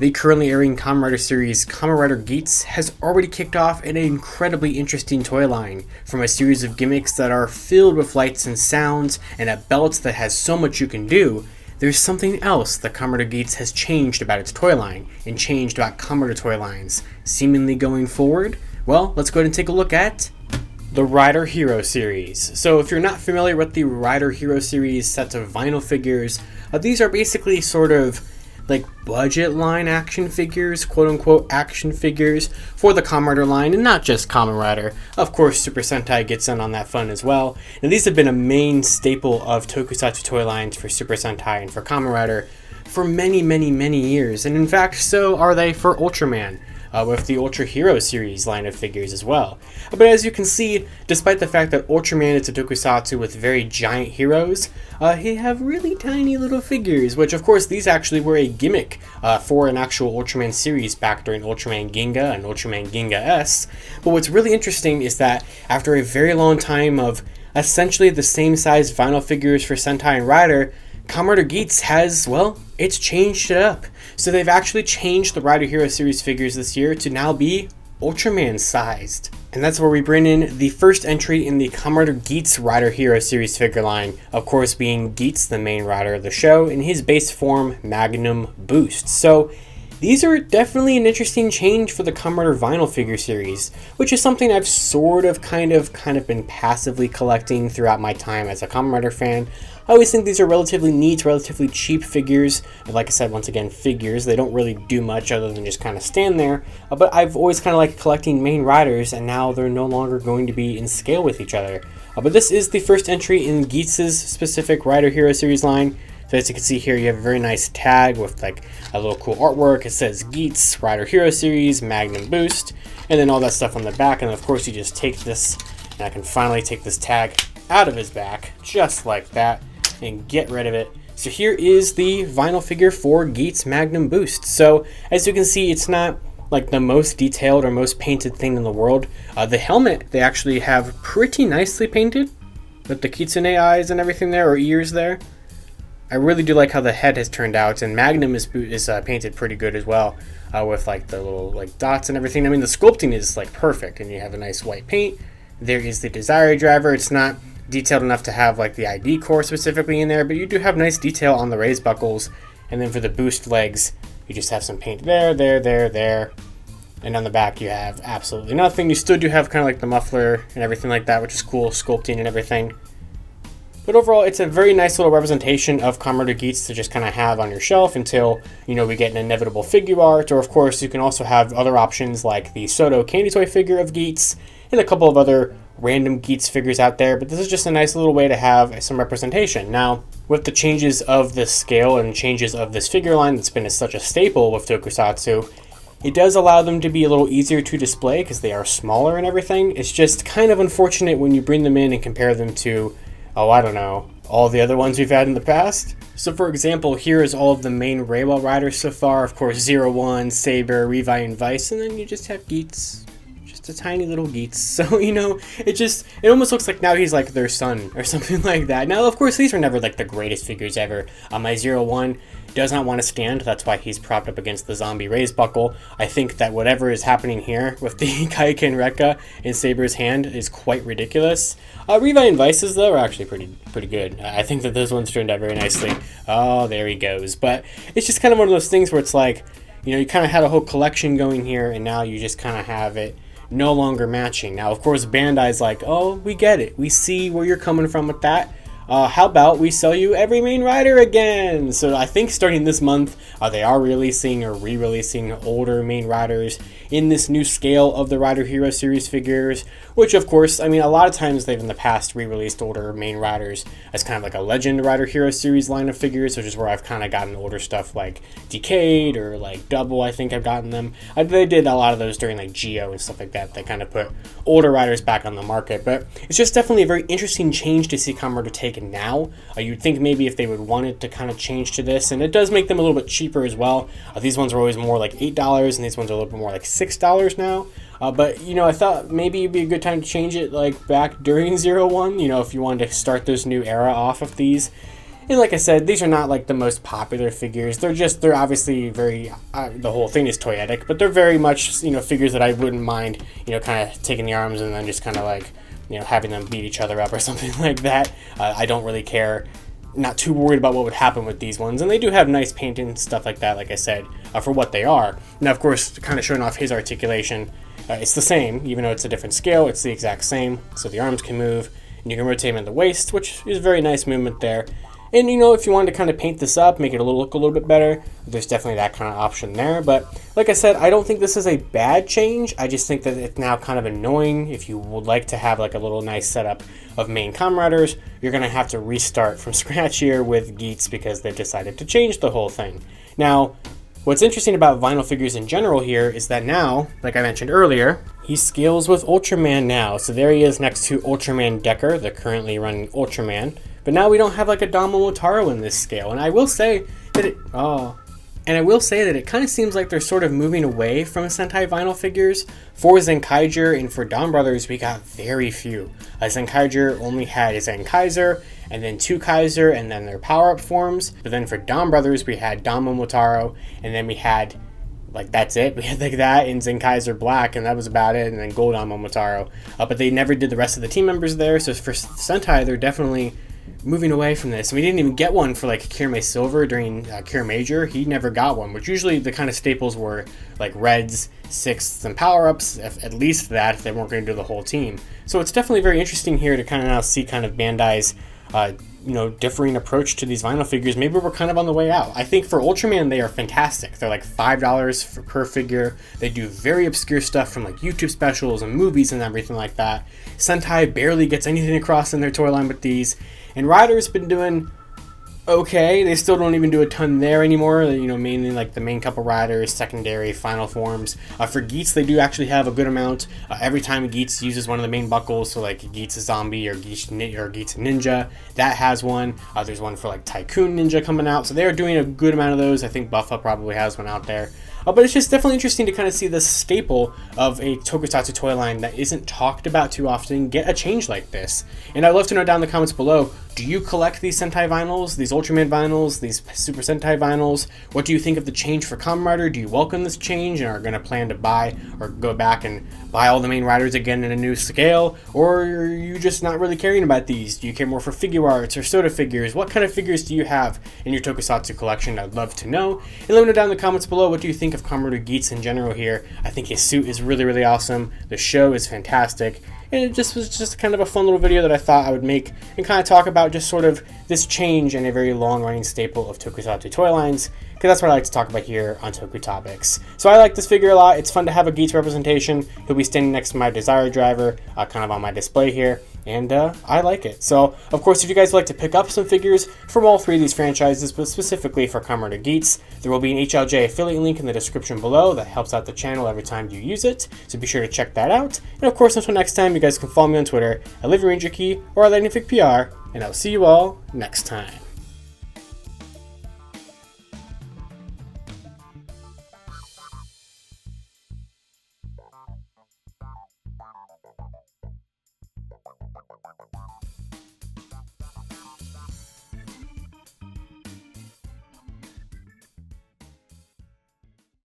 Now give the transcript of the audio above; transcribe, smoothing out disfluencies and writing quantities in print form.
The currently airing Kamen Rider series Kamen Rider Geats has already kicked off an incredibly interesting toy line, from a series of gimmicks that are filled with lights and sounds, and a belt that has so much you can do. There's something else that Kamen Rider Geats has changed about its toy line, and changed about Kamen Rider toy lines, seemingly going forward. Well, let's go ahead and take a look at the Rider Hero series. So if you're not familiar with the Rider Hero series sets of vinyl figures, these are basically sort of like budget line action figures, quote unquote action figures for the Kamen Rider line, and not just Kamen Rider. Of course, Super Sentai gets in on that fun as well. And these have been a main staple of tokusatsu toy lines for Super Sentai and for Kamen Rider for many, many, many years. And in fact, so are they for Ultraman, with the Ultra Hero series line of figures as well. But as you can see, despite the fact that Ultraman is a tokusatsu with very giant heroes, they have really tiny little figures, which of course these actually were a gimmick for an actual Ultraman series back during Ultraman Ginga and Ultraman Ginga S. But what's really interesting is that after a very long time of essentially the same size vinyl figures for Sentai and Rider, Kamen Rider Geats has, well, it's changed it up. So they've actually changed the Rider Hero series figures this year to now be Ultraman sized. And that's where we bring in the first entry in the Kamen Rider Geats Rider Hero series figure line, of course being Geats, the main rider of the show, in his base form Magnum Boost. So these are definitely an interesting change for the Kamen Rider vinyl figure series, which is something I've sort of kind of been passively collecting throughout my time as a Kamen Rider fan. I always think these are relatively neat, relatively cheap figures. And like I said, once again, figures. They don't really do much other than just kind of stand there. But I've always kind of liked collecting main riders, and now they're no longer going to be in scale with each other. But this is the first entry in Geats' specific Rider Hero series line. So as you can see here, you have a very nice tag with like a little cool artwork. It says Geats Rider Hero Series Magnum Boost, and then all that stuff on the back. And of course you just take this, and I can finally take this tag out of his back, just like that, and get rid of it. So here is the vinyl figure for Geats Magnum Boost. So as you can see, it's not like the most detailed or most painted thing in the world. The helmet they actually have pretty nicely painted with the kitsune eyes and everything there, or ears there. I really do like how the head has turned out, and Magnum is painted pretty good as well, with like the little like dots and everything. I mean, the sculpting is like perfect, and you have a nice white paint. There is the Desire Driver. It's not detailed enough to have like the ID core specifically in there, but you do have nice detail on the raise buckles. And then for the boost legs, you just have some paint there, and on the back you have absolutely nothing. You still do have kind of like the muffler and everything like that, which is cool, sculpting and everything. But overall, it's a very nice little representation of Kamen Rider Geats to just kind of have on your shelf until, you know, we get an inevitable figure art. Or of course, you can also have other options like the Soto Candy Toy figure of Geats and a couple of other random Geats figures out there. But this is just a nice little way to have some representation. Now, with the changes of the scale and changes of this figure line that's been such a staple with Tokusatsu, it does allow them to be a little easier to display because they are smaller and everything. It's just kind of unfortunate when you bring them in and compare them to, oh, I don't know, all the other ones we've had in the past. So for example, here is all of the main Railwell riders so far. Of course, 01, Saber, Revi, and Vice, and then you just have Geats. Just a tiny little Geats. So, you know, it almost looks like now he's like their son or something like that. Now, of course, these were never like the greatest figures ever. My 01 does not want to stand. That's why he's propped up against the zombie raise buckle. I think that whatever is happening here with the Kaiken Rekka in Saber's hand is quite ridiculous. Revi and Vices, though, are actually pretty good. I think that those ones turned out very nicely. Oh, there he goes. But it's just kind of one of those things where it's like, you know, you kind of had a whole collection going here, and now you just kind of have it no longer matching. Now, of course, Bandai's like, oh, we get it. We see where you're coming from with that. How about we sell you every main rider again? So I think starting this month, they are releasing or re-releasing older main riders in this new scale of the Rider Hero series figures, which of course, I mean, a lot of times they've in the past re-released older main riders as kind of like a Legend Rider Hero series line of figures, which is where I've kind of gotten older stuff like Decade or like Double. I think I've gotten them. They did a lot of those during like Geo and stuff like that. They kind of put older riders back on the market, but it's just definitely a very interesting change to see Kamen Rider take now. You'd think maybe if they would want it to kind of change to this, and it does make them a little bit cheaper as well. These ones were always more like $8, and these ones are a little bit more like $6 now. But, you know, I thought maybe it'd be a good time to change it like back during 01, you know, if you wanted to start this new era off of these. And like I said, these are not like the most popular figures. They're obviously very, the whole thing is toyetic, but they're very much, figures that I wouldn't mind, kind of taking the arms and then just kind of like, having them beat each other up or something like that. I don't really care. Not too worried about what would happen with these ones. And they do have nice painting and stuff like that, like I said, for what they are. Now, of course, kind of showing off his articulation, it's the same, even though it's a different scale, it's the exact same. So the arms can move, and you can rotate him in the waist, which is very nice movement there. And if you wanted to kind of paint this up, make it look a little bit better, there's definitely that kind of option there. But like I said, I don't think this is a bad change. I just think that it's now kind of annoying. If you would like to have like a little nice setup of main Kamen Riders, you're going to have to restart from scratch here with Geats because they've decided to change the whole thing. Now, what's interesting about vinyl figures in general here is that now, like I mentioned earlier, he scales with Ultraman now. So there he is next to Ultraman Decker, the currently running Ultraman. But now we don't have like a Dama Motaro in this scale. And I will say that it kind of seems like they're sort of moving away from Sentai vinyl figures. For Zenkaiger and for Dom Brothers, we got very few. Zenkaiger only had Zenkaiser, and then two Kaiser, and then their power-up forms. But then for Dom Brothers, we had Dama Motaro, and then we had, like, that's it. We had like that in Zenkaiser Black, and that was about it, and then Gold Dama Motaro. But they never did the rest of the team members there, so for Sentai, they're definitely moving away from this. And we didn't even get one for like Kirame Silver during Kira Major. He never got one, which usually the kind of staples were like reds, sixths, and power-ups, at least that, if they weren't going to do the whole team. So it's definitely very interesting here to kind of now see kind of Bandai's differing approach to these vinyl figures. Maybe we're kind of on the way out. I think for Ultraman, they are fantastic. They're like $5 per figure. They do very obscure stuff from like YouTube specials and movies and everything like that. Sentai barely gets anything across in their toy line with these. And Rider's been doing okay. They still don't even do a ton there anymore. Mainly like the main couple Riders, secondary, final forms. For Geats, they do actually have a good amount. Every time Geats uses one of the main buckles, so like Geats Zombie or Geats Ninja, that has one. There's one for like Tycoon Ninja coming out. So they're doing a good amount of those. I think Buffa probably has one out there. But it's just definitely interesting to kind of see this staple of a tokusatsu toy line that isn't talked about too often get a change like this. And I'd love to know down in the comments below, do you collect these Sentai vinyls, these Ultraman vinyls, these Super Sentai vinyls? What do you think of the change for Kamen Rider? Do you welcome this change and are going to plan to buy or go back and buy all the main Riders again in a new scale? Or are you just not really caring about these? Do you care more for figure arts or soda figures? What kind of figures do you have in your tokusatsu collection? I'd love to know. And let me know down in the comments below, what do you think of Kamen Rider Geats in general here? I think his suit is really, really awesome. The show is fantastic. And it just was just kind of a fun little video that I thought I would make and kind of talk about just sort of this change in a very long-running staple of tokusatsu toy lines, because that's what I like to talk about here on Toku Topics. So I like this figure a lot. It's fun to have a Geats representation. He'll be standing next to my Desire Driver, kind of on my display here, and I like it. So, of course, if you guys would like to pick up some figures from all three of these franchises, but specifically for Kamen Rider Geats, there will be an HLJ affiliate link in the description below that helps out the channel every time you use it, so be sure to check that out. And of course, until next time, you guys can follow me on Twitter at LiveRangerKey or at LightningFigPR, and I'll see you all next time.